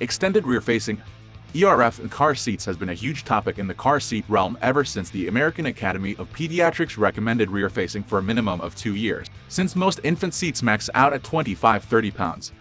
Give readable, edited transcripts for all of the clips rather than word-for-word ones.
Extended rear-facing ERF in car seats has been a huge topic in the car seat realm ever since the American Academy of Pediatrics recommended rear-facing for a minimum of 2 years. Since most infant seats max out at 25–30 pounds,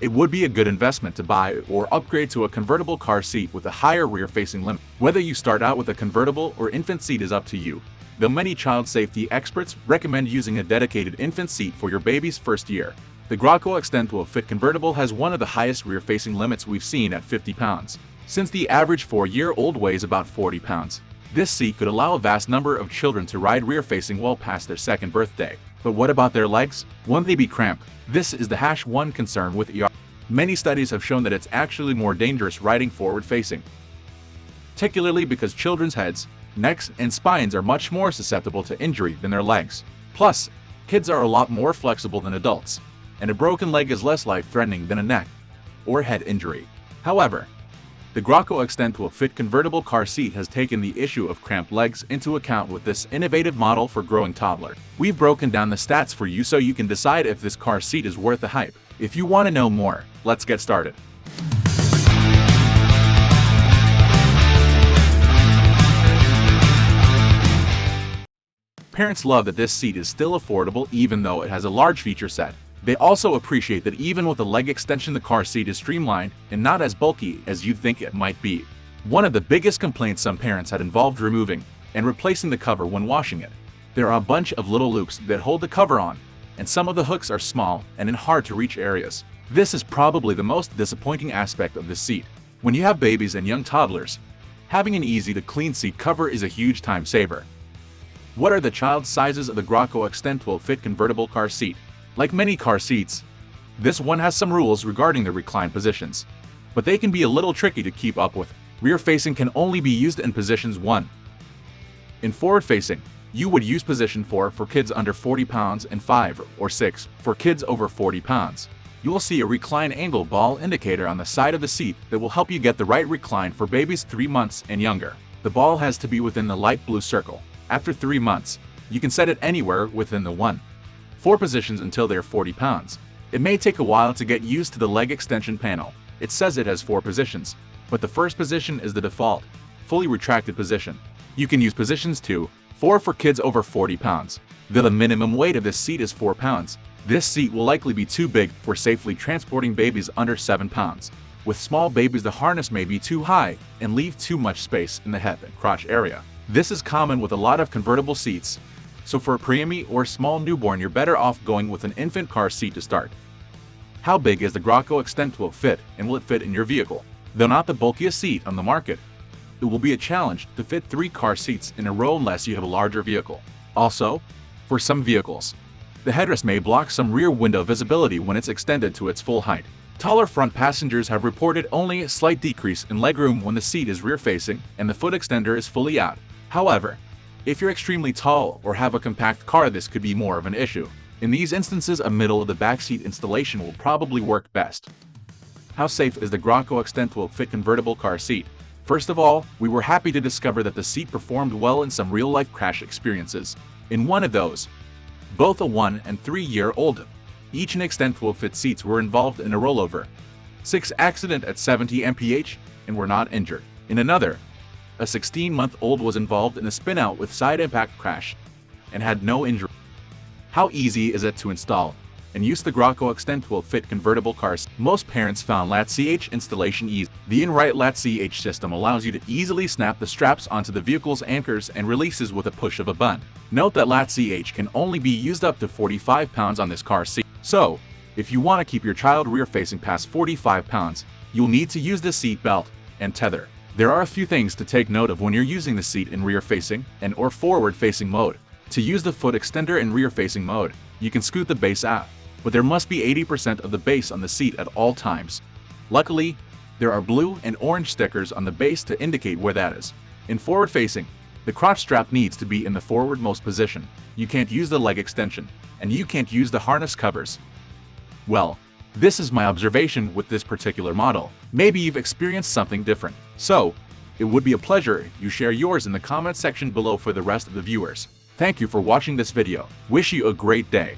it would be a good investment to buy or upgrade to a convertible car seat with a higher rear-facing limit. Whether you start out with a convertible or infant seat is up to you, though many child safety experts recommend using a dedicated infant seat for your baby's first year. The Graco Extend2Fit convertible has one of the highest rear-facing limits we've seen at 50 pounds. Since the average 4-year-old weighs about 40 pounds, this seat could allow a vast number of children to ride rear-facing well past their second birthday. But what about their legs? Won't they be cramped? This is the #1 concern with ERF. Many studies have shown that it's actually more dangerous riding forward-facing, particularly because children's heads, necks, and spines are much more susceptible to injury than their legs. Plus, kids are a lot more flexible than adults, and a broken leg is less life-threatening than a neck or head injury. However, the Graco Extend2Fit convertible car seat has taken the issue of cramped legs into account with this innovative model for growing toddler. We've broken down the stats for you so you can decide if this car seat is worth the hype. If you want to know more, let's get started. Parents love that this seat is still affordable even though it has a large feature set. They also appreciate that even with a leg extension, the car seat is streamlined and not as bulky as you'd think it might be. One of the biggest complaints some parents had involved removing and replacing the cover when washing it. There are a bunch of little loops that hold the cover on, and some of the hooks are small and in hard-to-reach areas. This is probably the most disappointing aspect of this seat. When you have babies and young toddlers, having an easy-to-clean seat cover is a huge time saver. What are the child sizes of the Graco Extend2Fit convertible car seat? Like many car seats, this one has some rules regarding the recline positions, but they can be a little tricky to keep up with. Rear-facing can only be used in positions 1. In forward-facing, you would use position 4 for kids under 40 pounds and 5 or 6 for kids over 40 pounds. You will see a recline angle ball indicator on the side of the seat that will help you get the right recline for babies 3 months and younger. The ball has to be within the light blue circle. After 3 months, you can set it anywhere within the 1–4 positions until they're 40 pounds. It may take a while to get used to the leg extension panel. It says it has 4 positions, but the first position is the default, fully retracted position. You can use positions 2–4 for kids over 40 pounds. Though the minimum weight of this seat is 4 pounds, this seat will likely be too big for safely transporting babies under 7 pounds. With small babies, the harness may be too high and leave too much space in the head and crotch area. This is common with a lot of convertible seats, so for a preemie or small newborn, you're better off going with an infant car seat to start. How big is the Graco Extend2Fit, and will it fit in your vehicle? Though not the bulkiest seat on the market, it will be a challenge to fit 3 car seats in a row unless you have a larger vehicle. Also, for some vehicles, the headrest may block some rear window visibility when it's extended to its full height. Taller front passengers have reported only a slight decrease in legroom when the seat is rear-facing and the foot extender is fully out. However, if you're extremely tall or have a compact car, this could be more of an issue. In these instances, a middle-of-the-back seat installation will probably work best. How safe is the Graco Extend2Fit convertible car seat? First of all, we were happy to discover that the seat performed well in some real-life crash experiences. In one of those, both a 1- and 3-year-old, each in Extend2Fit seats were involved in a rollover 6 accident at 70 mph and were not injured. In another, a 16-month-old was involved in a spin-out with side impact crash and had no injury. How easy is it to install and use the Graco Extend2Fit convertible cars? Most parents found Lat-CH installation easy. The in-right Lat-CH system allows you to easily snap the straps onto the vehicle's anchors and releases with a push of a button. Note that Lat-CH can only be used up to 45 pounds on this car seat. So, if you want to keep your child rear-facing past 45 pounds, you'll need to use the seat belt and tether. There are a few things to take note of when you're using the seat in rear-facing and or forward-facing mode. To use the foot extender in rear-facing mode, you can scoot the base out, but there must be 80% of the base on the seat at all times. Luckily, there are blue and orange stickers on the base to indicate where that is. In forward-facing, the crotch strap needs to be in the forwardmost position. You can't use the leg extension, and you can't use the harness covers. Well, this is my observation with this particular model. Maybe you've experienced something different. So, it would be a pleasure if you share yours in the comment section below for the rest of the viewers. Thank you for watching this video. Wish you a great day.